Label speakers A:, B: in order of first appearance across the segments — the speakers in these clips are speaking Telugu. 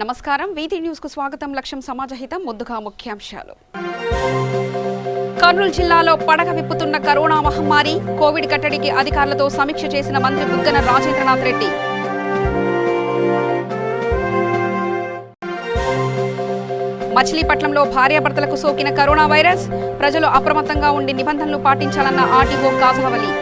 A: నమస్కారం వీటి న్యూస్ కు స్వాగతం లక్ష్యం సమాజహితం ముందుగా ముఖ్యాంశాలు కర్నూలు జిల్లాలో పడగ విప్పుతున్న కరోనా మహమ్మారి కోవిడ్ కట్టడికి అధికారులతో సమీక్ష చేసిన మంత్రి బుగ్గన రాజేంద్రనాథ్ రెడ్డి మచిలీపట్నంలో భార్యాభర్తలకు సోకిన కరోనా వైరస్ ప్రజలు అప్రమత్తంగా ఉండి నిబంధనలు పాటించాలన్న ఆర్డీఓ కాజావలి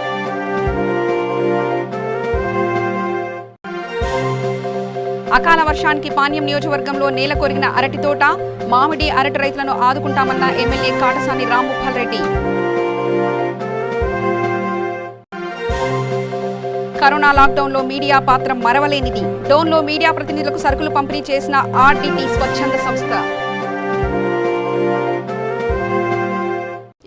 A: అకాల వర్షానికి పాణ్యం నియోజకవర్గంలో నేల కొరిగిన అరటి తోట మామిడి అరటి రైతులను ఆదుకుంటామన్న ఎమ్మెల్యే కాటసాని రాంభూపాల్ రెడ్డి కరోనా లాక్డౌన్లో మీడియా పాత్ర మరవలేనిది డోన్లో మీడియా ప్రతినిధులకు సరుకులు పంపిణీ చేసిన ఆర్డీటీ స్వచ్ఛంద సంస్థ.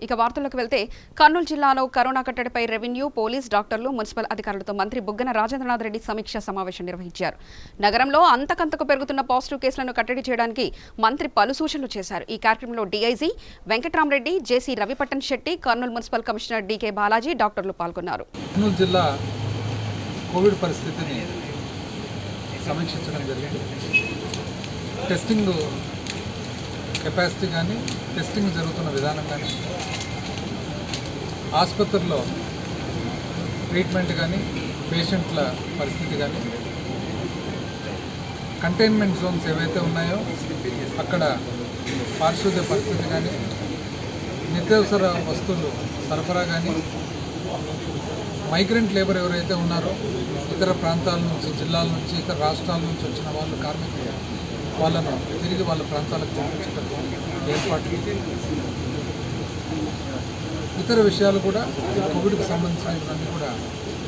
A: ఇక వార్తల్లోకి వెళ్తే కర్నూలు జిల్లాలో కరోనా కట్టడిపై రెవెన్యూ పోలీస్ డాక్టర్లు మున్సిపల్ అధికారులతో మంత్రి బుగ్గన రాజేంద్రనాథ్ రెడ్డి సమీక్షా సమావేశం నిర్వహించారు. నగరంలో అంతకంతకు పెరుగుతున్న పాజిటివ్ కేసులను కట్టడి చేయడానికి మంత్రి పలు సూచనలు చేశారు. ఈ కార్యక్రమంలో DIG Venkatramareddy, JC Ravipattan Shetty, Kurnool municipal commissioner DK Balaji డాక్టర్లు పాల్గొన్నారు.
B: కర్నూలు జిల్లా కోవిడ్ పరిస్థితిని సమీక్షించడం జరిగింది. టెస్టింగ్ కెపాసిటీ కానీ టెస్టింగ్ జరుగుతున్న విధానం కానీ ఆసుపత్రుల్లో ట్రీట్మెంట్ కానీ పేషెంట్ల పరిస్థితి కానీ కంటైన్మెంట్ జోన్స్ ఏవైతే ఉన్నాయో అక్కడ పారిశుద్ధ్య పరిస్థితి కానీ నిత్యావసర వస్తువులు సరఫరా కానీ మైగ్రెంట్ లేబర్ ఎవరైతే ఉన్నారో ఇతర ప్రాంతాల నుంచి జిల్లాల నుంచి ఇతర రాష్ట్రాల నుంచి వచ్చిన వాళ్ళు కార్మికులు వాళ్ళను తిరిగి వాళ్ళ ప్రాంతాలకు పంపించడం ఏర్పాట్లు ఇతర విషయాలు కూడా కోవిడ్కి సంబంధించినవన్నీ కూడా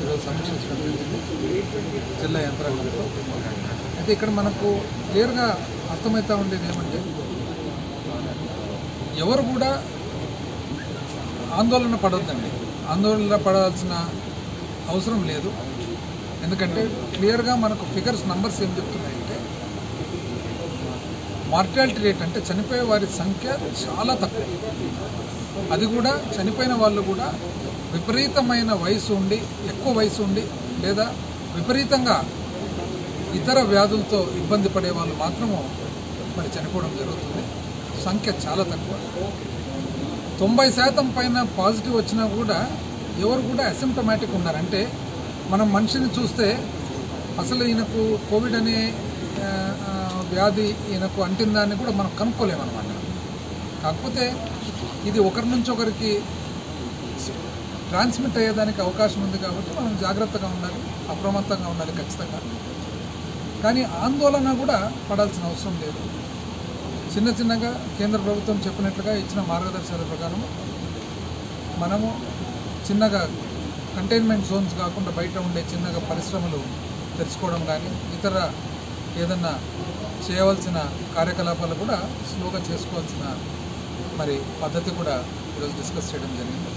B: ఈరోజు సమీక్షించడం జరిగింది జిల్లా యంత్రాంగంతో. అయితే ఇక్కడ మనకు క్లియర్గా అర్థమవుతూ ఉండేది ఏమంటే ఎవరు కూడా ఆందోళన పడొద్దండి. ఆందోళన పడాల్సిన అవసరం లేదు. ఎందుకంటే క్లియర్గా మనకు ఫిగర్స్ నంబర్స్ ఏం చెప్తున్నాయంటే మార్టాలిటీ రేట్ అంటే చనిపోయే వారి సంఖ్య చాలా తక్కువ. అది కూడా చనిపోయిన వాళ్ళు కూడా విపరీతమైన వయసు ఉండి ఎక్కువ వయసు ఉండి లేదా విపరీతంగా ఇతర వ్యాధులతో ఇబ్బంది పడే వాళ్ళు మాత్రము మరి చనిపోవడం జరుగుతుంది. సంఖ్య చాలా తక్కువ. 90% పైన పాజిటివ్ వచ్చినా కూడా ఎవరు కూడా అసిమ్టమాటిక్ ఉన్నారంటే మనం మనిషిని చూస్తే అసలు ఈయనకు కోవిడ్ అనే వ్యాధి ఈయనకు అంటిందాన్ని కూడా మనం కనుక్కోలేమన్నమాట. కాకపోతే ఇది ఒకరి నుంచి ఒకరికి ట్రాన్స్మిట్ అయ్యేదానికి అవకాశం ఉంది కాబట్టి మనం జాగ్రత్తగా ఉండాలి, అప్రమత్తంగా ఉండాలి ఖచ్చితంగా. కానీ ఆందోళన కూడా పడాల్సిన అవసరం లేదు. చిన్నగా కేంద్ర ప్రభుత్వం చెప్పినట్లుగా ఇచ్చిన మార్గదర్శకాల ప్రకారం మనము చిన్నగా కంటైన్మెంట్ జోన్స్ కాకుండా బయట ఉండే చిన్నగా పరిశ్రమలు తెరుచుకోవడం కానీ ఇతర ఏదన్నా చేయవలసిన కార్యకలాపాలు కూడా స్లోగా చేసుకోవాల్సిన మరి పద్ధతి కూడా ఈరోజు డిస్కస్ చేయడం జరిగింది.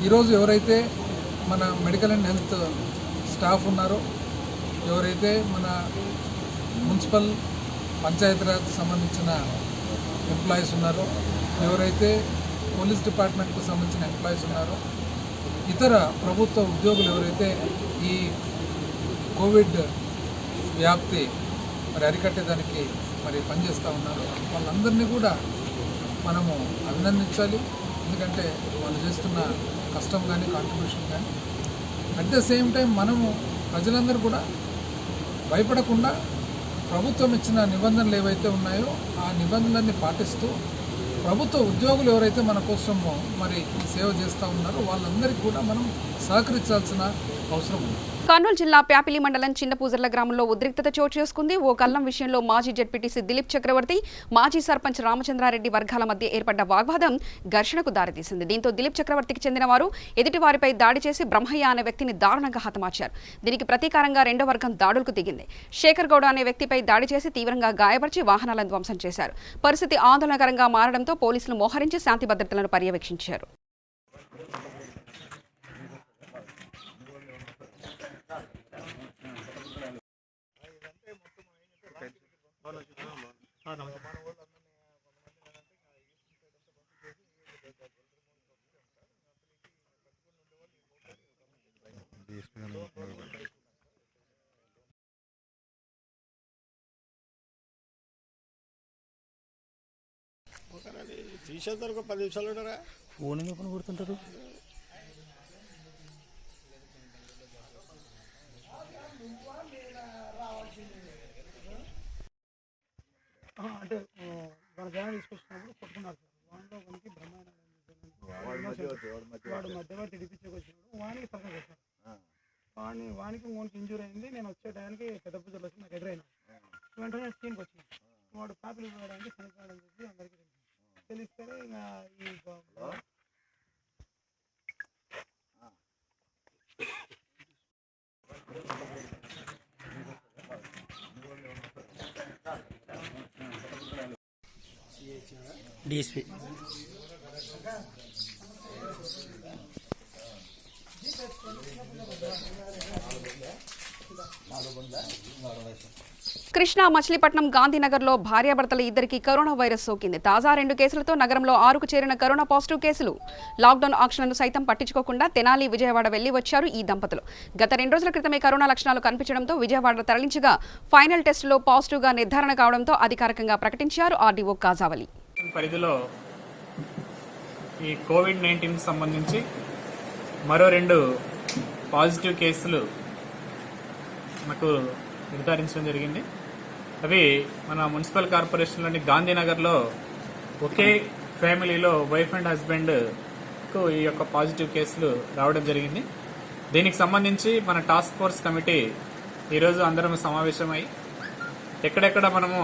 B: ఈరోజు ఎవరైతే మన మెడికల్ అండ్ హెల్త్ స్టాఫ్ ఉన్నారో, ఎవరైతే మన మున్సిపల్ పంచాయతీరాజ్ సంబంధించిన ఎంప్లాయీస్ ఉన్నారో, ఎవరైతే పోలీస్ డిపార్ట్మెంట్కు సంబంధించిన ఎంప్లాయీస్ ఉన్నారో, ఇతర ప్రభుత్వ ఉద్యోగులు ఎవరైతే ఈ కోవిడ్ వ్యాప్తి మరి అరికట్టేదానికి మరి పనిచేస్తూ ఉన్నారో వాళ్ళందరినీ కూడా మనము అభినందించాలి. ఎందుకంటే వాళ్ళు చేస్తున్న కష్టం కానీ కాంట్రిబ్యూషన్ కానీ అట్ ద సేమ్ టైం మనము ప్రజలందరూ కూడా భయపడకుండా ప్రభుత్వం ఇచ్చిన నిబంధనలు ఏవైతే ఉన్నాయో ఆ నిబంధనలన్నీ పాటిస్తూ ప్రభుత్వ ఉద్యోగులు ఎవరైతే మన కోసము మరి సేవ చేస్తూ ఉన్నారో వాళ్ళందరికీ కూడా మనం సహకరించాల్సిన అవసరం ఉంది.
A: కర్నూలు జిల్లా ప్యాపిలి మండలం చిన్నపూజర్ల గ్రామంలో ఉద్రిక్తత చోటు చేసుకుంది. ఓ కల్లం విషయంలో మాజీ జెడ్పీటీసీ దిలీప్ చక్రవర్తి, మాజీ సర్పంచ్ రామచంద్రారెడ్డి వర్గాల మధ్య ఏర్పడ్డ వాగ్వాదం ఘర్షణకు దారితీసింది. దీంతో దిలీప్ చక్రవర్తికి చెందిన వారు ఎదుటివారిపై దాడి చేసి బ్రహ్మయ్య అనే వ్యక్తిని దారుణంగా హతమార్చారు. దీనికి ప్రతీకారంగా రెండో వర్గం దాడులకు దిగింది. శేఖర్ గౌడ అనే వ్యక్తిపై దాడి చేసి తీవ్రంగా గాయపరిచి వాహనాలను ధ్వంసం చేశారు. పరిస్థితి ఆందోళనకరంగా మారడంతో పోలీసులు మోహరించి శాంతి భద్రతలను పర్యవేక్షించారు.
C: తీసేంత 10 నిమిషాలు ఉంటారా
D: ఫోన్ ఎందుకు కొడుతుంటారు
E: అంటే మన జనాలు తీసుకొచ్చినప్పుడు కొట్టుకున్నారు సార్ వాడిలో మనకి బ్రహ్మాండం వాడు మధ్యవర్తి ఇడిపించుకు వచ్చినప్పుడు వానికి తక్కువ సార్ వానికి ఓన్కి ఇంజూరీ అయింది. నేను వచ్చే టైంకి పెద్ద పూజలు వచ్చి నాకు ఎదురైనా వెంటనే స్కీన్కి వచ్చింది. వాడు కాపీలు ఇవ్వడానికి చనిపోయాడని చెప్పి అందరికీ తెలిస్తే ఇంకా ఈ
D: డిఎస్పీ
A: కృష్ణా మచిలీపట్నం గాంధీనగర్లో భార్యాభర్తల ఇద్దరికి కరోనా వైరస్ సోకింది. తాజా 2 కేసులతో నగరంలో 6కు చేరిన కరోనా పాజిటివ్ కేసులు. లాక్డౌన్ ఆంక్షలను సైతం పట్టించుకోకుండా తెనాలి, విజయవాడ వెళ్లి వచ్చారు ఈ దంపతులు. గత 2 రోజుల క్రితమే కరోనా లక్షణాలు కనిపించడంతో విజయవాడ తరలించగా ఫైనల్ టెస్టులో పాజిటివ్గా నిర్ధారణ కావడంతో అధికారికంగా ప్రకటించారు ఆర్డీఓ కాజావలి.
F: పరిధిలో ఈ కోవిడ్-19 సంబంధించి మరో 2 పాజిటివ్ కేసులు మనకు నిర్ధారించడం జరిగింది. అవి మన మున్సిపల్ కార్పొరేషన్లోని గాంధీనగర్లో ఒకే ఫ్యామిలీలో వైఫ్ అండ్ హస్బెండ్కు ఈ యొక్క పాజిటివ్ కేసులు రావడం జరిగింది. దీనికి సంబంధించి మన టాస్క్ ఫోర్స్ కమిటీ ఈరోజు అందరం సమావేశమై ఎక్కడెక్కడ మనము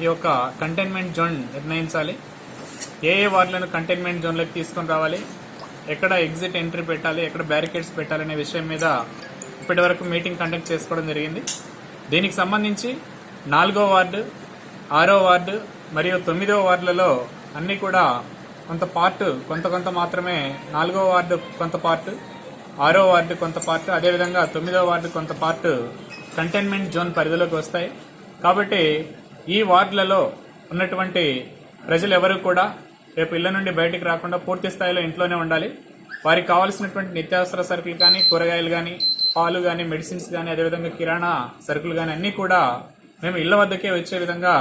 F: ఈ యొక్క కంటైన్మెంట్ జోన్ నిర్ణయించాలి, ఏ వార్డులను కంటైన్మెంట్ జోన్లోకి తీసుకొని రావాలి, ఎక్కడ ఎగ్జిట్ ఎంట్రీ పెట్టాలి, ఎక్కడ బ్యారికేడ్స్ పెట్టాలనే విషయం మీద ఇప్పటి వరకు మీటింగ్ కండక్ట్ చేసుకోవడం జరిగింది. దీనికి సంబంధించి 4వ వార్డు, 6వ వార్డు మరియు 9వ వార్డులలో అన్నీ కూడా కొంత మాత్రమే 4వ వార్డు కొంత పార్ట్, 6వ వార్డు కొంత పార్ట్, అదేవిధంగా 9వ వార్డు కొంత పార్ట్ కంటైన్మెంట్ జోన్ పరిధిలోకి వస్తాయి. కాబట్టి ఈ వార్డులలో ఉన్నటువంటి ప్రజలు ఎవరు కూడా రేపు ఇళ్ల నుండి బయటికి రాకుండా పూర్తి స్థాయిలో ఇంట్లోనే ఉండాలి. వారికి కావాల్సినటువంటి నిత్యావసర సరుకులు కానీ, కూరగాయలు కానీ, పాలు కానీ, మెడిసిన్స్ కానీ, అదేవిధంగా కిరాణా సరుకులు కానీ అన్నీ కూడా మేము ఇళ్ల వద్దకే వచ్చే విధంగా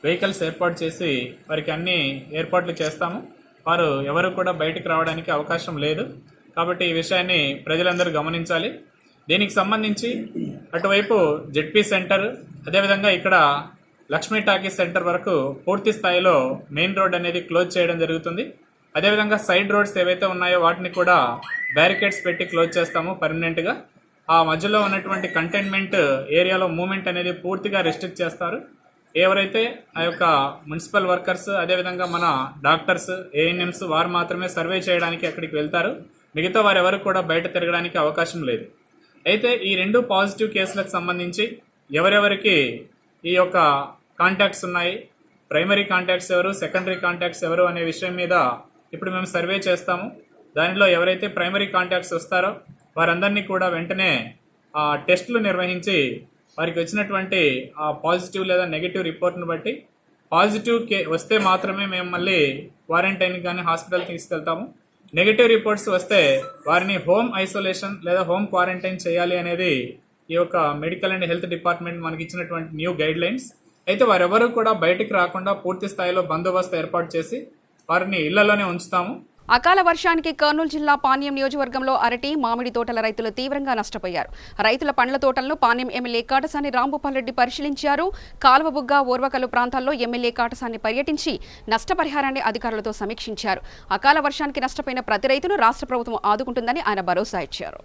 F: వెహికల్స్ ఏర్పాటు చేసి వారికి అన్ని ఏర్పాట్లు చేస్తాము. వారు ఎవరు కూడా బయటికి రావడానికి అవకాశం లేదు. కాబట్టి ఈ విషయాన్ని ప్రజలందరూ గమనించాలి. దీనికి సంబంధించి అటువైపు జెడ్పీ సెంటర్, అదేవిధంగా ఇక్కడ లక్ష్మీ టాకీస్ సెంటర్ వరకు పూర్తి స్థాయిలో మెయిన్ రోడ్ అనేది క్లోజ్ చేయడం జరుగుతుంది. అదేవిధంగా సైడ్ రోడ్స్ ఏవైతే ఉన్నాయో వాటిని కూడా బ్యారికేడ్స్ పెట్టి క్లోజ్ చేస్తాము పర్మనెంట్గా. ఆ మధ్యలో ఉన్నటువంటి కంటైన్మెంట్ ఏరియాలో మూవ్మెంట్ అనేది పూర్తిగా రెస్ట్రిక్ట్ చేస్తారు. ఎవరైతే ఆ యొక్క మున్సిపల్ వర్కర్స్, అదేవిధంగా మన డాక్టర్స్, ఏఎన్ఎంస్ వారు మాత్రమే సర్వే చేయడానికి అక్కడికి వెళ్తారు. మిగతా వారు ఎవరు కూడా బయట తిరగడానికి అవకాశం లేదు. అయితే ఈ 2 పాజిటివ్ కేసులకు సంబంధించి ఎవరెవరికి ఈ యొక్క కాంటాక్ట్స్ ఉన్నాయి, ప్రైమరీ కాంటాక్ట్స్ ఎవరు, సెకండరీ కాంటాక్ట్స్ ఎవరు అనే విషయం మీద ఇప్పుడు మేము సర్వే చేస్తాము. దానిలో ఎవరైతే ప్రైమరీ కాంటాక్ట్స్ వస్తారో వారందరినీ కూడా వెంటనే టెస్టులు నిర్వహించి వారికి వచ్చినటువంటి పాజిటివ్ లేదా నెగిటివ్ రిపోర్ట్ను బట్టి పాజిటివ్ వస్తే మాత్రమే మేము మళ్ళీ క్వారంటైన్కి కానీ హాస్పిటల్కి తీసుకెళ్తాము. నెగిటివ్ రిపోర్ట్స్ వస్తే వారిని హోమ్ ఐసోలేషన్ లేదా హోమ్ క్వారంటైన్ చేయాలి అనేది ఈ యొక్క మెడికల్ అండ్ హెల్త్ డిపార్ట్మెంట్ మనకి ఇచ్చినటువంటి న్యూ గైడ్ లైన్స్. అయితే వారెవరూ కూడా బయటికి రాకుండా పూర్తి స్థాయిలో బందోబస్తు ఏర్పాటు చేసి వారిని ఇళ్లలోనే ఉంచుతాము.
A: అకాల వర్షానికి కర్నూలు జిల్లా పాణ్యం నియోజకవర్గంలో అరటి, మామిడి తోటల రైతులు తీవ్రంగా నష్టపోయారు. రైతుల పండ్ల తోటలను పాణ్యం ఎమ్మెల్యే కాటసాని రాంభూపాల్ రెడ్డి పరిశీలించారు. కాలువబుగ్గ, ఓర్వకల్లు ప్రాంతాల్లో ఎమ్మెల్యే కాటసాని పర్యటించి నష్టపరిహారాన్ని అధికారులతో సమీక్షించారు. అకాల వర్షానికి నష్టపోయిన ప్రతి రైతును రాష్ట్ర ప్రభుత్వం ఆదుకుంటుందని ఆయన భరోసా ఇచ్చారు.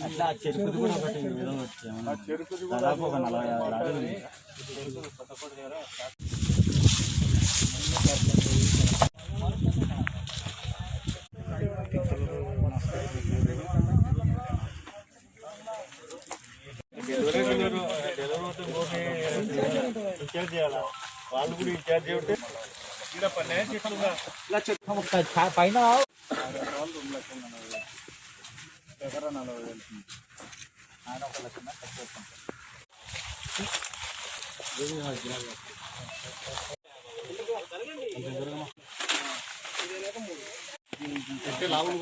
D: అట్లా చెరుకుది కూడా ఒకటి వచ్చాము, దాదాపు ఒక 40 లారీలు. ఇన్ఛార్జ్ చేయాలా, వాళ్ళు కూడా ఇన్ఛార్జ్ ఉంటే పైన ఎకరా 40,000 ఆయన 1,00,000 తక్కువ లాభం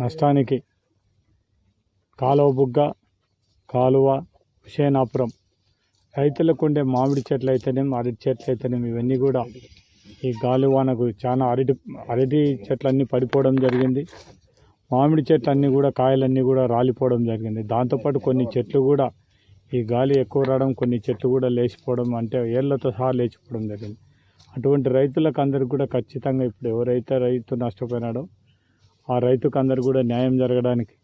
C: నష్టానికి కాలువ బుగ్గ, కాలువ, హుసేనాపురం రైతులకు ఉండే మామిడి చెట్లు అయితేనేమి, అరటి చెట్లు అయితేనేమి ఇవన్నీ కూడా ఈ గాలివానకు చాలా అరటి చెట్లన్నీ పడిపోవడం జరిగింది. మామిడి చెట్లన్నీ కూడా కాయలన్నీ కూడా రాలిపోవడం జరిగింది. దాంతోపాటు కొన్ని చెట్లు కూడా ఈ గాలి ఎక్కువ రావడం, కొన్ని చెట్లు కూడా లేచిపోవడం, అంటే ఏళ్లతో సహా లేచిపోవడం జరిగింది. అటువంటి రైతులకు అందరికీ కూడా ఖచ్చితంగా ఇప్పుడు ఎవరైతే రైతు నష్టపోయినాడో ఆ రైతుకు అందరు కూడా న్యాయం జరగడానికి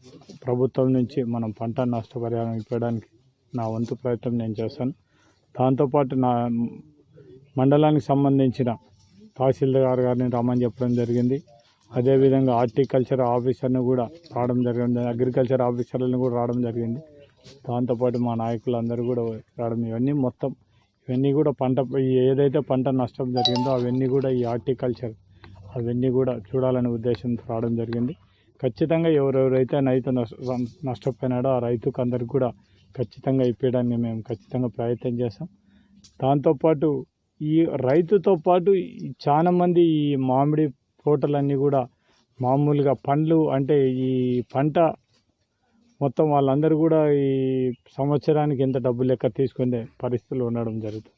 C: ప్రభుత్వం నుంచి మనం పంట నష్టపరిహారం ఇవ్వడానికి నా వంతు ప్రయత్నం నేను చేస్తాను. దాంతోపాటు నా మండలానికి సంబంధించిన తహసీల్దార్ గారిని రమ్మని చెప్పడం జరిగింది. అదేవిధంగా హార్టికల్చర్ ఆఫీసర్ని కూడా రావడం జరిగింది, అగ్రికల్చర్ ఆఫీసర్లను కూడా రావడం జరిగింది. దాంతోపాటు మా నాయకులందరూ కూడా రావడం, ఇవన్నీ కూడా పంట ఏదైతే పంట నష్టం జరిగిందో అవన్నీ కూడా ఈ హార్టికల్చర్ అవన్నీ కూడా చూడాలనే ఉద్దేశంతో రావడం జరిగింది. ఖచ్చితంగా ఎవరెవరైతే రైతు నష్టపోయినాడో ఆ రైతుకు అందరికి కూడా ఖచ్చితంగా ఇప్పించడానికి మేము ఖచ్చితంగా ప్రయత్నం చేస్తాం. దాంతోపాటు ఈ రైతుతో పాటు చాలామంది ఈ మామిడి తోటలన్నీ కూడా మామూలుగా పండ్లు అంటే ఈ పంట మొత్తం వాళ్ళందరూ కూడా ఈ సంవత్సరానికి ఎంత డబ్బు లెక్క తీసుకునే పరిస్థితులు ఉండడం జరుగుతుంది.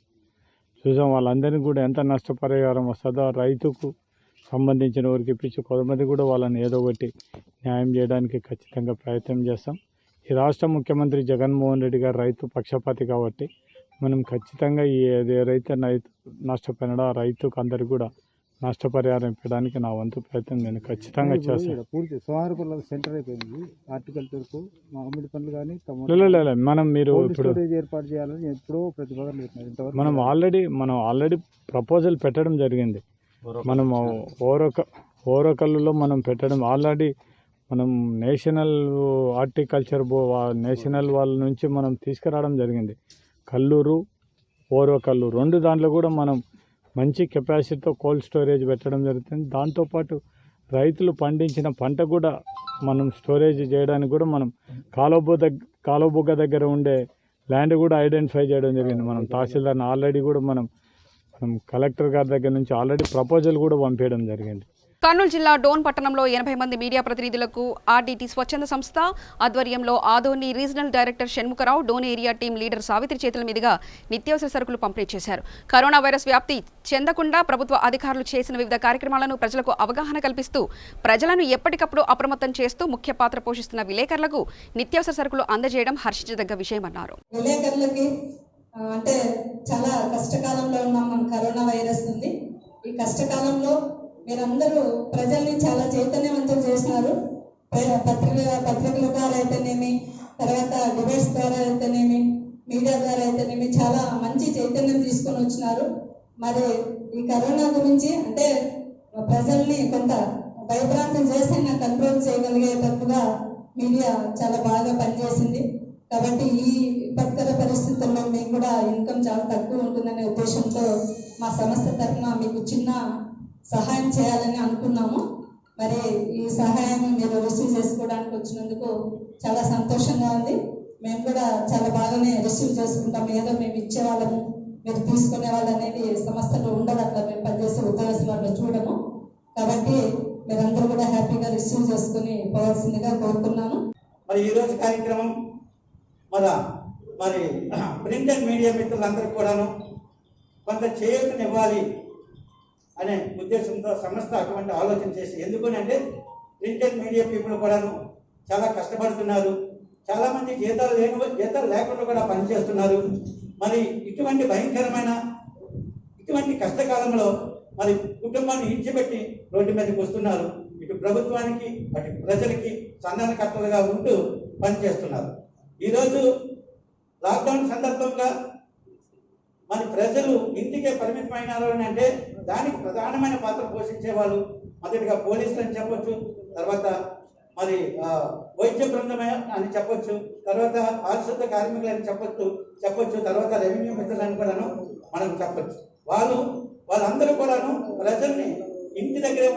C: చూసాం వాళ్ళందరినీ కూడా ఎంత నష్టపరిహారం వస్తుందో రైతుకు సంబంధించిన వారికి ఇప్పించి కొంతమంది కూడా వాళ్ళని ఏదో ఒకటి న్యాయం చేయడానికి ఖచ్చితంగా ప్రయత్నం చేస్తాం. ఈ రాష్ట్ర ముఖ్యమంత్రి జగన్మోహన్ రెడ్డి గారు రైతు పక్షపాతి కాబట్టి మనం ఖచ్చితంగా ఏదైతే రైతు నష్టపోయినాడో ఆ రైతుకు అందరికీ కూడా నష్టపరిహారం ఇవ్వడానికి నా వంతు ప్రయత్నం నేను ఖచ్చితంగా చేస్తాను.
G: పూర్తి సోమవారపుల్ల సెంటర్ అయిపోయింది. హార్టికల్చర్కు మామిడి పండ్లు కానీ
C: మనం మీరు ఇప్పుడు
G: ఏర్పాటు చేయాలని ఎప్పుడో ప్రతిపాదన పెట్టినారు.
C: మనం ఆల్రెడీ ప్రపోజల్ పెట్టడం జరిగింది. మనం ఓరకల్లులో మనం పెట్టడం ఆల్రెడీ మనం నేషనల్ హార్టికల్చర్ నేషనల్ వాళ్ళ నుంచి మనం తీసుకురావడం జరిగింది. కల్లూరు, ఓరకల్లూరు 2 దాంట్లో కూడా మనం మంచి కెపాసిటీతో కోల్డ్ స్టోరేజ్ పెట్టడం జరుగుతుంది. దాంతోపాటు రైతులు పండించిన పంట కూడా మనం స్టోరేజ్ చేయడానికి కూడా మనం కాలువబుగ్గ దగ్గర ఉండే ల్యాండ్ కూడా ఐడెంటిఫై చేయడం జరిగింది. మనం తహసీల్దార్ని ఆల్రెడీ కూడా మనం కలెక్టర్ గారి దగ్గర నుంచి ఆల్రెడీ ప్రపోజల్ కూడా పంపించడం జరిగింది.
A: కర్నూలు జిల్లా డోన్ పట్టణంలో 80 మంది మీడియా ప్రతినిధులకు ఆర్డీటీ స్వచ్ఛంద సంస్థ ఆధ్వర్యంలో Adoni regional director Shanmukharao, Dhone area team leader Savitri చేతుల మీదుగా నిత్యావసర సరుకులు పంపిణీ చేశారు. కరోనా వైరస్ వ్యాప్తి చెందకుండా ప్రభుత్వ అధికారులు చేసిన వివిధ కార్యక్రమాలను ప్రజలకు అవగాహన కల్పిస్తూ ప్రజలను ఎప్పటికప్పుడు అప్రమత్తం చేస్తూ ముఖ్య పాత్ర పోషిస్తున్న విలేకరులకు నిత్యావసర సరుకులు అందజేయడం హర్షించదగ్గ విషయమన్నారు.
H: అంటే చాలా కష్టకాలంలో ఉన్నాం మనం. కరోనా వైరస్ ఉంది. ఈ కష్టకాలంలో మీరందరూ ప్రజల్ని చాలా చైతన్యవంతం చేసినారు. పత్రికల ద్వారా అయితేనేమి, తర్వాత డిబేట్స్ ద్వారా అయితేనేమి, మీడియా ద్వారా అయితేనేమి చాలా మంచి చైతన్యం తీసుకొని వచ్చినారు. మరి ఈ కరోనా గురించి అంటే ప్రజల్ని కొంత భయభ్రాంతం చేసైనా కంట్రోల్ చేయగలిగేటట్టుగా మీడియా చాలా బాగా పనిచేసింది. కాబట్టి ఈ విపత్కర పరిస్థితుల్లో మీకు కూడా ఇన్కమ్ చాలా తక్కువ ఉంటుందనే ఉద్దేశంతో మా సంస్థ తరఫున మీకు చిన్న సహాయం చేయాలని అనుకున్నాము. మరి ఈ సహాయం మీరు రిసీవ్ చేసుకోవడానికి వచ్చినందుకు చాలా సంతోషంగా ఉంది. మేము కూడా చాలా బాగానే రిసీవ్ చేసుకుంటాం. ఏదో మేము ఇచ్చేవాళ్ళము, మీరు తీసుకునే వాళ్ళు అనేది సంస్థలో ఉండదు. అట్లా మేము పనిచేసే ఉద్యోగస్తులు చూడము. కాబట్టి మీరందరూ కూడా హ్యాపీగా రిసీవ్ చేసుకుని పోవాల్సిందిగా కోరుకున్నాను.
I: మరి ఈరోజు కార్యక్రమం మరి ప్రింట్ అండ్ మీడియా మిత్రులందరికీ కూడాను కొంత చేయూతనివ్వాలి అనే ఉద్దేశంతో సంస్థ అటువంటి ఆలోచన చేసి, ఎందుకనంటే ప్రింట్ అండ్ మీడియా పీపుల్ కూడాను చాలా కష్టపడుతున్నారు. చాలామంది జీతాలు లేకుండా కూడా పనిచేస్తున్నారు. మరి ఇటువంటి భయంకరమైన ఇటువంటి కష్టకాలంలో మరి కుటుంబాన్ని ఇచ్చిపెట్టి రోడ్డు మీదకి వస్తున్నారు. ఇటు ప్రభుత్వానికి అటు ప్రజలకి సంధానకర్తలుగా ఉంటూ పనిచేస్తున్నారు. ఈరోజు లాక్డౌన్ సందర్భంగా మరి ప్రజలు ఇంటికే పరిమితమైనారు అని అంటే దానికి ప్రధానమైన పాత్ర పోషించే వాళ్ళు మొదటిగా పోలీసులు అని చెప్పొచ్చు, తర్వాత మరి వైద్య బృందమే అని చెప్పొచ్చు, తర్వాత పారిశుద్ధ కార్మికులు అని చెప్పొచ్చు, తర్వాత రెవెన్యూ మిత్రులని కూడాను మనం చెప్పొచ్చు. వాళ్ళందరూ కూడాను ప్రజల్ని ఇంటి దగ్గరే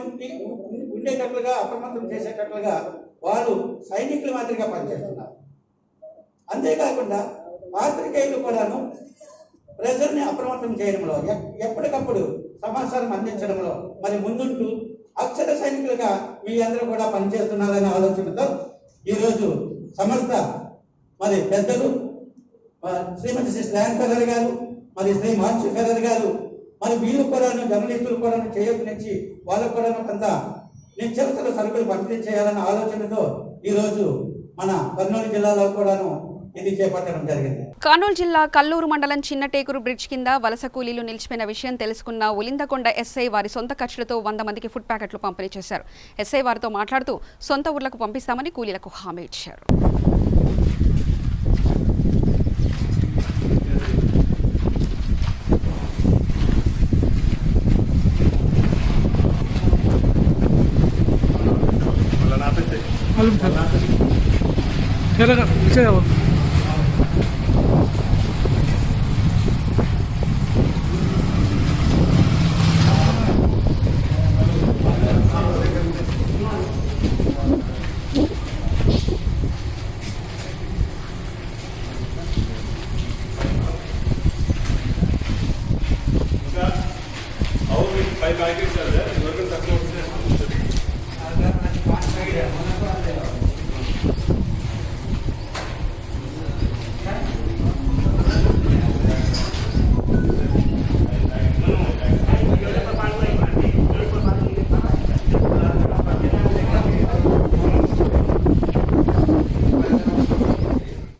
I: ఉండేటట్లుగా అప్రమత్తం చేసేటట్లుగా వాళ్ళు సైనికుల మాదిరిగా పనిచేస్తున్నారు. అంతేకాకుండా పాత్రికేయులు కూడాను ప్రజల్ని అప్రమత్తం చేయడంలో, ఎప్పటికప్పుడు సమాచారం అందించడంలో మరి ముందుంటూ అక్షర సైనికులుగా మీ అందరూ కూడా పనిచేస్తున్నారనే ఆలోచనతో ఈరోజు సంస్థ మరి పెద్దలు శ్రీమతి శ్రీ స్లాన్ ఫెర్రర్ గారు, మరి శ్రీ మార్చి ఫెర్రర్ గారు, మరి వీళ్ళు కూడాను జర్నలిస్టులు కూడాను చేయకునిచ్చి వాళ్ళకు కూడాను కొంత నిత్యావసర సరుకులు పంపిణీ చేయాలన్న ఆలోచనతో ఈరోజు మన కర్నూలు జిల్లాలో కూడాను ఇది చేపట్టడం జరిగింది.
A: కర్నూలు జిల్లా కల్లూరు మండలం చిన్నటేకురు బ్రిడ్జ్ కింద వలస కూలీలు నిలిచిపోయిన విషయం తెలుసుకున్న ఉలిందకొండ ఎస్ఐ వారి సొంత ఖర్చులతో 100 మందికి ఫుడ్ ప్యాకెట్లు పంపిణీ చేశారు. ఎస్ఐ వారితో మాట్లాడుతూ సొంత ఊర్లకు పంపిస్తామని కూలీలకు హామీ ఇచ్చారు.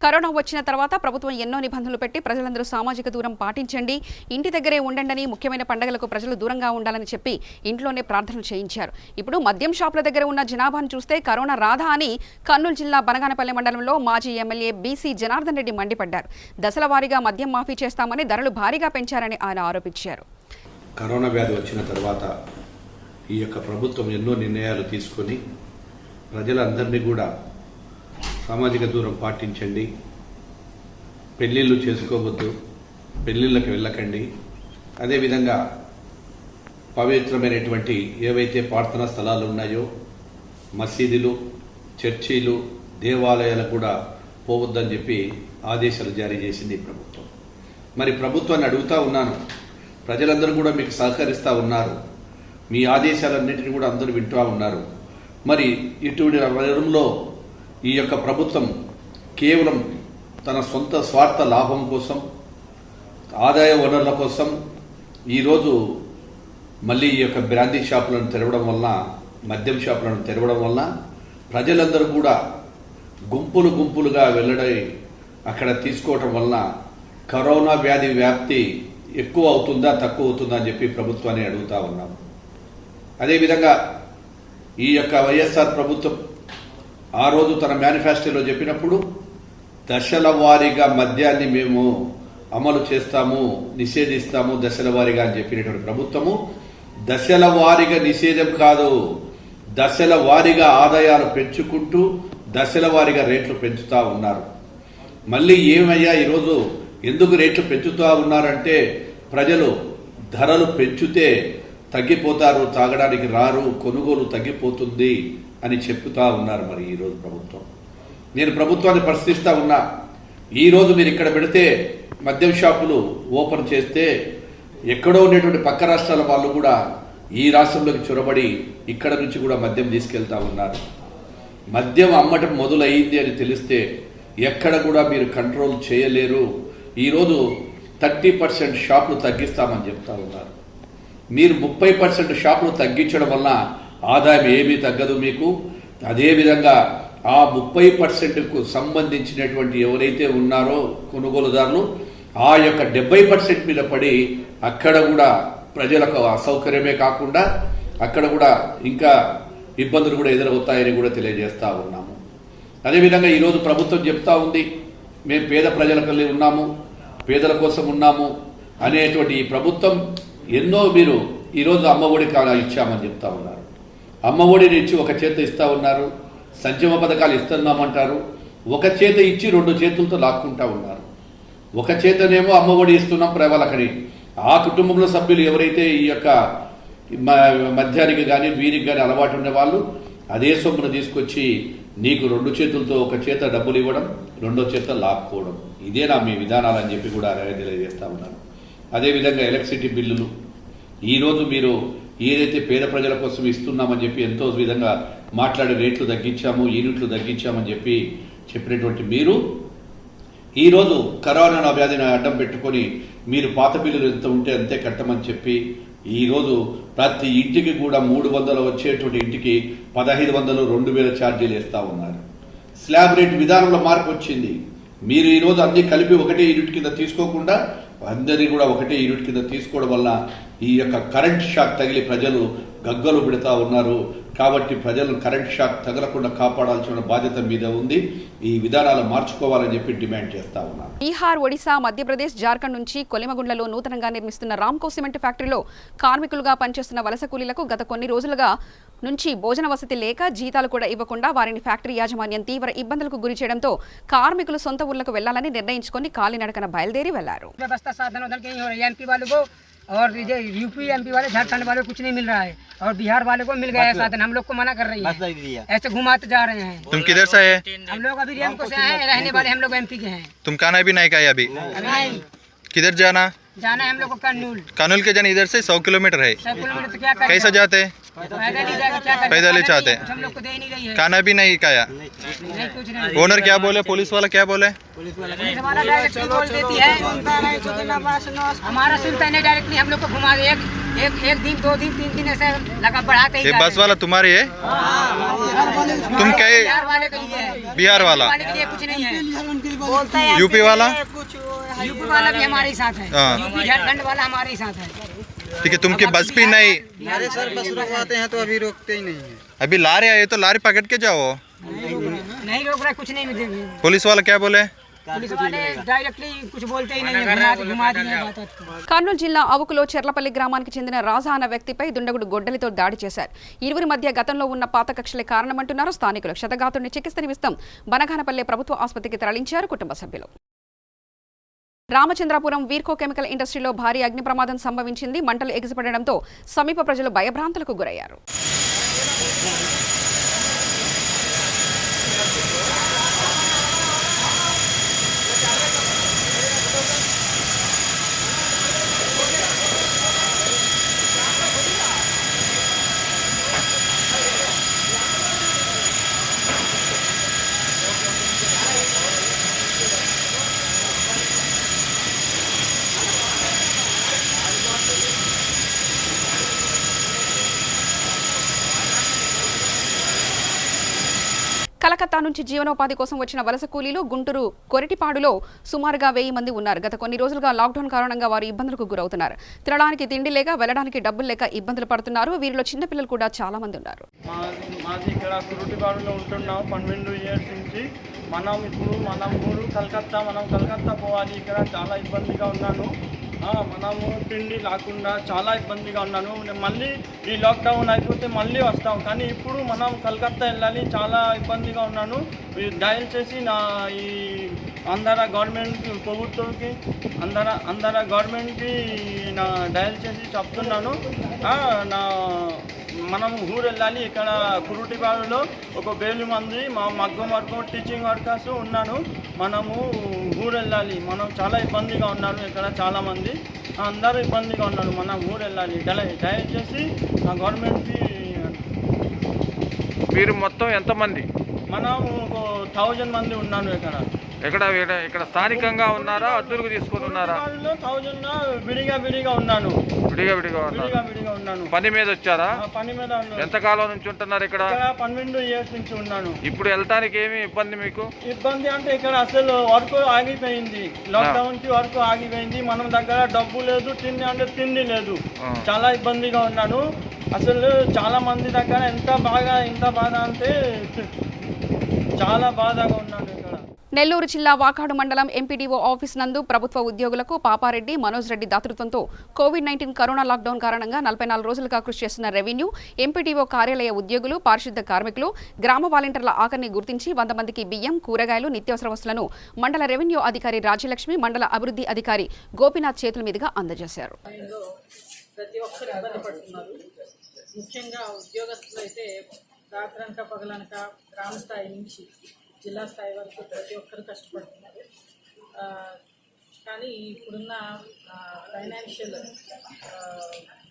A: కరోనా వచ్చిన తర్వాత ప్రభుత్వం ఎన్నో నిబంధనలు పెట్టి ప్రజలందరూ సామాజిక దూరం పాటించండి, ఇంటి దగ్గరే ఉండండి, ముఖ్యమైన పండుగలకు ప్రజలు దూరంగా ఉండాలని చెప్పి ఇంట్లోనే ప్రార్థనలు చేయించారు. ఇప్పుడు మద్యం షాపుల దగ్గర ఉన్న జనాభాను చూస్తే కరోనా రాదా అని కర్నూలు జిల్లా బనగానపల్లి మండలంలో మాజీ ఎమ్మెల్యే బీసీ జనార్దన్ రెడ్డి మండిపడ్డారు. దశల వారీగా మద్యం మాఫీ చేస్తామని ధరలు భారీగా పెంచారని ఆయన ఆరోపించారు.
J: కరోనా వ్యాధి వచ్చిన తర్వాత ఈ యొక్క ప్రభుత్వం ఎన్నో నిర్ణయాలు తీసుకొని ప్రజలందరినీ కూడా సామాజిక దూరం పాటించండి, పెళ్ళిళ్ళు చేసుకోవద్దు, పెళ్ళిళ్ళకి వెళ్ళకండి, అదేవిధంగా పవిత్రమైనటువంటి ఏవైతే ప్రార్థనా స్థలాలు ఉన్నాయో మసీదులు, చర్చీలు, దేవాలయాలకు కూడా పోవద్దని చెప్పి ఆదేశాలు జారీ చేసింది ప్రభుత్వం. మరి ప్రభుత్వాన్ని అడుగుతూ ఉన్నాను, ప్రజలందరూ కూడా మీకు సహకరిస్తూ ఉన్నారు, మీ ఆదేశాలన్నింటినీ కూడా అందరూ వింటూ ఉన్నారు. మరి ఇటువంటి వరంలో ఈ యొక్క ప్రభుత్వం కేవలం తన సొంత స్వార్థ లాభం కోసం, ఆదాయ వనరుల కోసం ఈరోజు మళ్ళీ ఈ యొక్క బ్రాందీ షాపులను తెరవడం వలన, మద్యం షాపులను తెరవడం వలన ప్రజలందరూ కూడా గుంపులు గుంపులుగా వెళ్ళడం, అక్కడ తీసుకోవటం వలన కరోనా వ్యాధి వ్యాప్తి ఎక్కువ అవుతుందా తక్కువ అవుతుందా అని చెప్పి ప్రభుత్వాన్ని అడుగుతా ఉన్నాం. అదేవిధంగా ఈ యొక్క వైఎస్ఆర్ ప్రభుత్వం ఆ రోజు తన మేనిఫెస్టోలో చెప్పినప్పుడు దశల వారీగా మద్యాన్ని మేము అమలు చేస్తాము, నిషేధిస్తాము దశల వారీగా అని చెప్పినటువంటి ప్రభుత్వము దశల వారీగా నిషేధం కాదు, దశల వారీగా ఆదాయాలు పెంచుకుంటూ దశల వారీగా రేట్లు పెంచుతా ఉన్నారు. మళ్ళీ ఏమయ్యా ఈరోజు ఎందుకు రేట్లు పెంచుతూ ఉన్నారంటే ప్రజలు ధరలు పెంచుతే తగ్గిపోతారు, తాగడానికి రారు, కొనుగోలు తగ్గిపోతుంది అని చెప్తా ఉన్నారు. మరి ఈరోజు ప్రభుత్వం, నేను ప్రభుత్వాన్ని ప్రశ్నిస్తా ఉన్నా, ఈరోజు మీరు ఇక్కడ పెడితే మద్యం షాపులు ఓపెన్ చేస్తే ఎక్కడో ఉండేటువంటి పక్క రాష్ట్రాల వాళ్ళు కూడా ఈ రాష్ట్రంలోకి చొరబడి ఇక్కడ నుంచి కూడా మద్యం తీసుకెళ్తా ఉన్నారు. మద్యం అమ్మటం మొదలైంది అని తెలిస్తే ఎక్కడ కూడా మీరు కంట్రోల్ చేయలేరు. ఈరోజు 30% షాపులు తగ్గిస్తామని చెప్తా ఉన్నారు. మీరు 30% షాపులు తగ్గించడం వల్ల ఆదాయం ఏమీ తగ్గదు మీకు. అదేవిధంగా ఆ 30%కు సంబంధించినటువంటి ఎవరైతే ఉన్నారో కొనుగోలుదారులు ఆ యొక్క 70% మీద పడి అక్కడ కూడా ప్రజలకు అసౌకర్యమే కాకుండా అక్కడ కూడా ఇంకా ఇబ్బందులు కూడా ఎదురవుతాయని కూడా తెలియజేస్తా ఉన్నాము. అదేవిధంగా ఈరోజు ప్రభుత్వం చెప్తా ఉంది, మేము పేద ప్రజలకు ఉన్నాము, పేదల కోసం ఉన్నాము అనేటువంటి ఈ ప్రభుత్వం ఎన్నో మీరు ఈరోజు అమ్మఒడి ఇచ్చామని చెప్తా ఉన్నారు. అమ్మఒడిని ఇచ్చి ఒక చేత ఇస్తా ఉన్నారు, సంక్షేమ పథకాలు ఇస్తున్నామంటారు, ఒక చేత ఇచ్చి 2 చేతులతో లాక్కుంటా ఉన్నారు. ఒక చేతనేమో అమ్మఒడి ఇస్తున్నాం వాళ్ళకని, ఆ కుటుంబంలో సభ్యులు ఎవరైతే ఈ యొక్క మద్యానికి కానీ వీరికి కానీ అలవాటు ఉండే వాళ్ళు అదే సొమ్మును తీసుకొచ్చి నీకు 2 చేతులతో ఒక చేత డబ్బులు ఇవ్వడం, రెండో చేత లాక్కోవడం, ఇదేనా మీ విధానాలని చెప్పి కూడా తెలియజేస్తూ ఉన్నారు. అదేవిధంగా ఎలక్ట్రిసిటీ బిల్లులు ఈరోజు మీరు ఏదైతే పేద ప్రజల కోసం ఇస్తున్నామని చెప్పి ఎంతో విధంగా మాట్లాడే రేట్లు తగ్గించాము, యూనిట్లు తగ్గించామని చెప్పి చెప్పినటువంటి మీరు ఈరోజు కరోనా వ్యాధిని అడ్డం పెట్టుకొని మీరు పాత బిల్లులు ఎంత ఉంటే అంతే కట్టమని చెప్పి ఈరోజు ప్రతి ఇంటికి కూడా 300 వచ్చేటువంటి ఇంటికి 1500, 2000 ఛార్జీలు వేస్తూ ఉన్నారు. స్లాబ్ రేట్ విధానంలో మార్పు వచ్చింది. మీరు ఈరోజు అన్ని కలిపి ఒకటే యూనిట్ కింద తీసుకోకుండా అందరినీ కూడా ఒకటే యూనిట్ కింద తీసుకోవడం వల్ల ఈ యొక్క కరెంట్ షాక్ తగిలి ప్రజలు గగ్గలు పెడతా ఉన్నారు. కాబట్టి ప్రజలను కరెంట్ షాక్ తగలకుండా కాపాడాల్సిన బాధ్యత మీద ఉంది. ఈ విధానాలు మార్చుకోవాలని చెప్పి డిమాండ్ చేస్తా ఉన్నారు.
A: బీహార్, ఒడిశా, మధ్యప్రదేశ్, జార్ఖండ్ నుంచి కొలిమగుండ్లలో నూతనంగా నిర్మిస్తున్న రామ్కో సిమెంట్ ఫ్యాక్టరీలో కార్మికులుగా పనిచేస్తున్న వలస కూలీలకు గత కొన్ని రోజులుగా నుంచి భోజన వసతి లేక జీతాలు కూడా ఇవ్వకుండా వారిని ఫ్యాక్టరీ యాజమాన్యం తీవ్ర ఇబ్బందులకు గురి చేయడంతో కార్మికులు సొంత ఊర్లకు వెళ్లాలని నిర్ణయించుకొని కాలినడకన బయలుదేరి వెళ్లారు.
K: और यूपी एमपी वाले झारखंड वाले कुछ नहीं मिल रहा है और बिहार वाले को मिल गया है साधन, हम लोग को मना कर रही है, ऐसे घुमाते जा रहे हैं.
L: तुम किधर से है?
K: हम लोग अभी रेमको से हैं, रहने वाले हम लोग एमपी के हैं.
L: तुम खाना भी नहीं खाए अभी?
K: नहीं.
L: किधर जाना
K: है हम लोग को
L: कानूल के जाना इधर से 100 किलोमीटर है.
K: 100 किलोमीटर तो क्या करें?
L: कैसे जाते? पैदल ही चाहते.
K: हम लोग को दे नहीं रही है.
L: खाना भी नहीं खाया.
K: नहीं कुछ नहीं.
L: ओनर क्या बोले? पुलिस वाला क्या बोले?
K: पुलिस वाला डायरेक्टली बोल देती है, हमारा सुनता नहीं, डायरेक्टली हम लोग को घुमा दे. एक दिन 2 दिन 3 दिन ऐसे लगा बढ़ाते ही.
L: ये बस वाला तुम्हारी है? तुम कहे
K: बिहार वाले के लिए.
L: बिहार वाला
K: के लिए कुछ नहीं है.
L: यूपी वाला?
K: यूपी वाला भी हमारे साथ है. यूपी झारखंड वाला हमारे साथ है.
L: ठीक है. तुमकी बस भी नहीं?
K: हमारे सर बस रुकवाते हैं तो अभी रोकते ही नहीं है.
L: अभी लारे आए तो लारे पकड़ के जाओ.
K: नहीं रोक रहा, कुछ नहीं मिलेगा.
L: पुलिस वाला क्या बोले?
K: पुलिस वाले डायरेक्टली कुछ बोलते ही नहीं है, घुमा दिए बात.
A: కర్నూలు జిల్లా అవుకులో చెర్లపల్లి గ్రామానికి చెందిన రాజా అన్న వ్యక్తిపై దుండగుడు గొడ్డలితో దాడి చేశారు. ఇరువురి మధ్య గతంలో ఉన్న పాత కక్షలే కారణమంటున్నారు స్థానికులు. క్షతగాతుడిని చికిత్స నిమిత్తం బనగానపల్లె ప్రభుత్వ ఆసుపత్రికి తరలించారు కుటుంబ సభ్యులు. రామచంద్రాపురం వీర్కో కెమికల్ ఇండస్ట్రీలో భారీ అగ్ని ప్రమాదం సంభవించింది. మంటలు ఎగిసిపడడంతో సమీప ప్రజలు భయభ్రాంతులకు గురయ్యారు. కలకత్తా నుంచి జీవనోపాధి కోసం వచ్చిన వలస కూలీలు గుంటూరు కొరిటిపాడులో సుమారుగా 1000 మంది ఉన్నారు. గత కొన్ని రోజులుగా లాక్డౌన్ కారణంగా వారు ఇబ్బందులకు గురవుతున్నారు. తినడానికి తిండి లేక వెళ్ళడానికి డబ్బులు లేక ఇబ్బందులు పడుతున్నారు. వీరిలో చిన్నపిల్లలు కూడా చాలా మంది ఉన్నారు.
E: మాది ఇక్కడ కొరిటిపాడులో ఉంటున్నాం 12 ఇయర్స్ నుంచి. మనం ఊరు కలకత్తా, కలకత్తా పోవాలి. ఇక్కడ చాలా ఇబ్బందిగా ఉన్నాను. మనము తిండి లేకుండా చాలా ఇబ్బందిగా ఉన్నాను. మళ్ళీ ఈ లాక్డౌన్ అయిపోతే మళ్ళీ వస్తాం, కానీ ఇప్పుడు మనం కలకత్తా వెళ్ళాలి, చాలా ఇబ్బందిగా ఉన్నాను. దయచేసి నా ఈ ఆంధ్ర గవర్నమెంట్ ప్రభుత్వంకి ఆంధ్ర గవర్నమెంట్కి నా దయచేసి చెప్తున్నాను. మనం ఊరు వెళ్ళాలి. ఇక్కడ కురుటిపాడులో ఒక 1000 మంది మా మగ్గం వర్క్ టీచింగ్ వర్కర్స్ ఉన్నాను. మనము ఊరు వెళ్ళాలి. మనం చాలా ఇబ్బందిగా ఉన్నాను. ఇక్కడ చాలామంది అందరూ ఇబ్బందిగా ఉన్నారు. మనం ఊరు వెళ్ళాలి. దయచేసి నా గవర్నమెంట్కి.
L: మీరు మొత్తం ఎంతమంది?
E: మనం ఒక 1000 మంది ఉన్నాను. ఇక్కడ
L: స్థానికంగా ఉన్నారా? అద్దెలకు తీసుకొని ఉన్నారా?
E: 1000 విడిగా ఉన్నాను.
L: విడిగా
E: ఉన్నాను.
L: పని మీద వచ్చారా?
E: పని మీద ఉన్నాను.
L: ఎంతకాలం నుంచి ఉంటున్నారు ఇక్కడ?
E: 12 ఇయర్స్ నుంచి ఉన్నాను.
L: ఇప్పుడు వెళ్ళటానికి ఏమి ఇబ్బంది మీకు?
E: ఇబ్బంది అంటే ఇక్కడ అసలు వర్క్ ఆగిపోయింది. లాక్డౌన్ కి వర్క్ ఆగిపోయింది. మనం దగ్గర డబ్బు లేదు, తిండి లేదు. చాలా ఇబ్బందిగా ఉన్నాను. అసలు చాలా మంది దగ్గర ఎంత బాగా అంటే చాలా బాధగా ఉన్నాను ఇక్కడ.
A: నెల్లూరు జిల్లా వాకాడు మండలం ఎంపీడీఓ ఆఫీస్ నందు ప్రభుత్వ ఉద్యోగులకు పాపారెడ్డి, మనోజ్ రెడ్డి దాతృత్వంతో కోవిడ్-19 కరోనా లాక్డౌన్ కారణంగా 44 రోజులుగా కృషి చేస్తున్న రెవెన్యూ, ఎంపీడీఓ కార్యాలయ ఉద్యోగులు, పారిశుద్ధ కార్మికులు, గ్రామ వాలంటీర్ల ఆఖరిని గుర్తించి 100 మందికి బియ్యం, కూరగాయలు, నిత్యావసర వస్తువులను మండల రెవెన్యూ అధికారి రాజ్యలక్ష్మి, మండల అభివృద్ధి అధికారి గోపీనాథ్ చేతుల మీదుగా అందజేశారు.
M: ప్రతి ఒక్కరు ఇబ్బంది పడుతున్నారు. ముఖ్యంగా ఉద్యోగస్తులు అయితే రాత్రనక పగలనక గ్రామ స్థాయి నుంచి జిల్లా స్థాయి వరకు ప్రతి ఒక్కరు కష్టపడుతున్నారు. కానీ ఇప్పుడున్న ఫైనాన్షియల్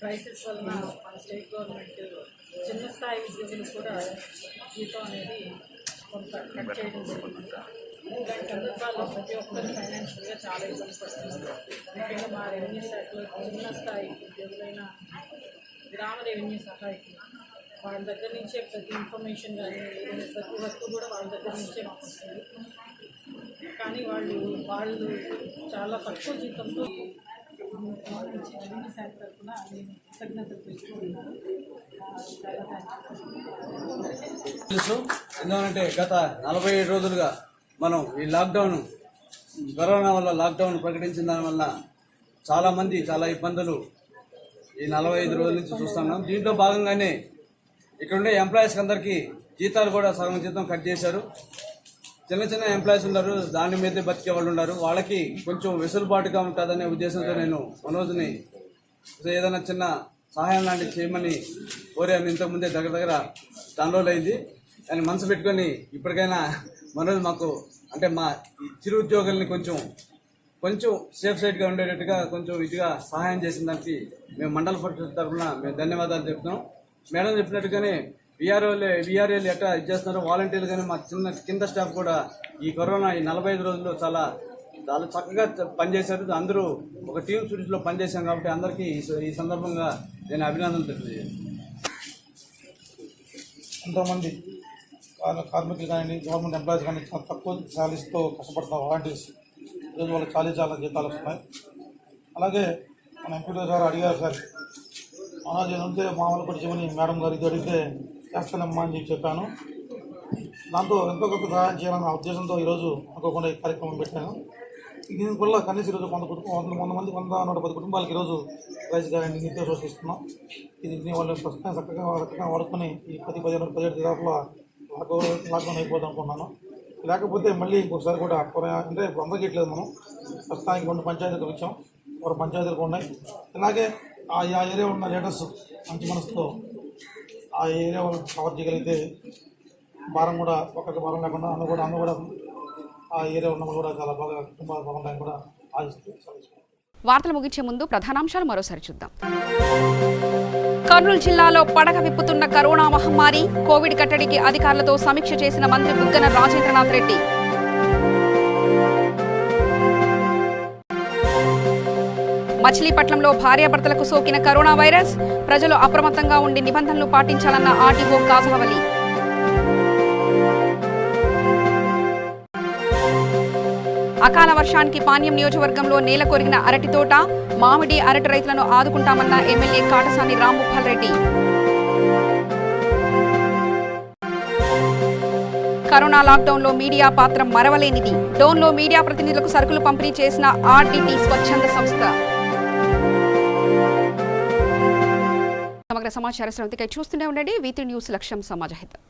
M: క్రైసిస్ వలన మన స్టేట్ గవర్నమెంట్ చిన్న స్థాయి ఉద్యోగులు కూడా జీతం అనేది కొంత కట్ చేయడం జరిగింది. ఇలాంటి సందర్భాల్లో ప్రతి ఒక్కరు ఫైనాన్షియల్గా చాలా ఇబ్బంది పడుతున్నారు. ముఖ్యంగా మా రెవెన్యూ శాఖలో చిన్న స్థాయి ఉద్యోగులైన గ్రామ రెవెన్యూ సహాయకులు వాళ్ళ దగ్గర నుంచే ప్రతి ఇన్ఫర్మేషన్ కానీ ఏదైనా ప్రతి వస్తువు కూడా వాళ్ళ దగ్గర నుంచే మాకు వస్తుంది. కానీ వాళ్ళు చాలా తక్కువ జీతంతో రెవెన్యూ శాఖ తరఫున నేను కృతజ్ఞతలు తెలుసుకుంటున్నాను.
N: ఎందుకంటే గత 47 రోజులుగా మనం ఈ లాక్డౌన్ కరోనా వల్ల లాక్డౌన్ ప్రకటించిన దానివల్ల చాలామంది చాలా ఇబ్బందులు ఈ 45 రోజుల నుంచి చూస్తున్నాం. దీంట్లో భాగంగానే ఇక్కడ ఉండే ఎంప్లాయీస్కి అందరికీ జీతాలు కూడా సగం జీతం కట్ చేశారు. చిన్న చిన్న ఎంప్లాయీస్ ఉన్నారు, దాని మీదే బతికే వాళ్ళు ఉన్నారు. వాళ్ళకి కొంచెం వెసులుబాటుగా ఉంటుందనే ఉద్దేశంతో నేను మనోజ్ని ఏదైనా చిన్న సహాయం లాంటివి చేయమని కోరాను. ఇంతకుముందే దగ్గర రోజులు అయింది. దాన్ని మనసు పెట్టుకొని ఇప్పటికైనా మనోజ్ మాకు అంటే మా చిరు ఉద్యోగుల్ని కొంచెం సేఫ్ సైడ్గా ఉండేటట్టుగా కొంచెం ఇదిగా సహాయం చేసిన దానికి మేము మండల పరిషత్ తరఫున మేము ధన్యవాదాలు చెప్తున్నాం. మేడం చెప్పినట్టుగానే విఆర్ఏలు ఎట్లా ఇచ్చేస్తున్నారో వాలంటీర్లు కానీ మా కింద స్టాఫ్ కూడా ఈ కరోనా ఈ 45 రోజుల్లో చాలా చక్కగా పనిచేశారు. అందరూ ఒక టీమ్ స్పిరిట్లో పనిచేశాం కాబట్టి అందరికీ ఈ సందర్భంగా నేను అభినందనలు తెలియజేస్తాను.
E: ఎంతోమంది కార్మికులు కానీ గవర్నమెంట్ ఎంప్లాయీస్ కానీ చాలా తక్కువ శాలరీస్తో కష్టపడుతున్న వాలంటీర్స్ ఈరోజు వాళ్ళకి చాలా జీతాలు వస్తున్నాయి. అలాగే మన ఎంపీడీ గారు అడిగారు సార్ మనోజ్ ఉంటే మామూలు పరిచయమని మేడం గారు ఇది అడిగితే చేస్తానమ్మా అని చెప్పాను. దాంతో ఎంతో కొంత సహాయం చేయాలన్న ఉద్దేశంతో ఈరోజు అనుకోకుండా ఈ కార్యక్రమం పెట్టాను. దీనివల్ల కనీసం ఈరోజు 100 కుటుంబాలకి ఈరోజు రైస్ కానీ నిత్యావసర వస్తువులు ఇస్తున్నాం. ఇది వాళ్ళు ప్రస్తుతం చక్కగా వాడుకొని ఈ 17 దినాల లాక్డౌన్ అయిపోదాం అనుకున్నాను. లేకపోతే మళ్ళీ ఇంకొకసారి కూడా అంటే అందరికీ ఇట్లేదు. మనం ప్రస్తుతానికి 2 పంచాయతీలకు ఇచ్చాం, 1 పంచాయతీలకు ఉన్నాయి. ఇలాగే ఆ ఏరియా ఉన్న లీడర్స్ మంచి మనసుతో ఆ ఏరియా వాళ్ళకి కవర్ చేయగలిగితే భారం కూడా ఒక్కొక్క భారం లేకుండా అందరూ కూడా ఆ ఏరియా ఉన్న కూడా చాలా బాగా కుటుంబాలు బాగుంటాయని కూడా ఆశిస్తూ.
A: వార్తలు ముగించే ముందు ప్రధానాంశాలు మరోసారి చూద్దాం. కర్నూలు జిల్లాలో పడగ విప్పుతున్న కరోనా మహమ్మారి. కోవిడ్ కట్టడికి అధికారులతో సమీక్ష చేసిన మంత్రి బుగ్గన రాజేంద్రనాథ్ రెడ్డి. మచిలీపట్నంలో భార్యాభర్తలకు సోకిన కరోనా వైరస్. ప్రజలు అప్రమత్తంగా ఉండి నిబంధనలు పాటించాలన్న ఆర్టీఓ కాజావలి. అకాల వర్షానికి పాణ్యం నియోజకవర్గంలో నేల కొరిగిన అరటి తోట. మామిడి అరటి రైతులను ఆదుకుంటామన్న ఎమ్మెల్యే కాటసాని రాంభూపాల్ రెడ్డి. కరోనా లాక్డౌన్లో మీడియా పాత్ర మరవలేనిది. డోన్లో మీడియా ప్రతినిధులకు సరుకులు పంపిణీ చేసిన ఆర్డిటి స్వచ్ఛంద సంస్థ. సమగ్ర సమాచార శ్రవంతికై చూస్తూనే ఉండండి. V3 న్యూస్ లక్ష్యం సమాజ హితం.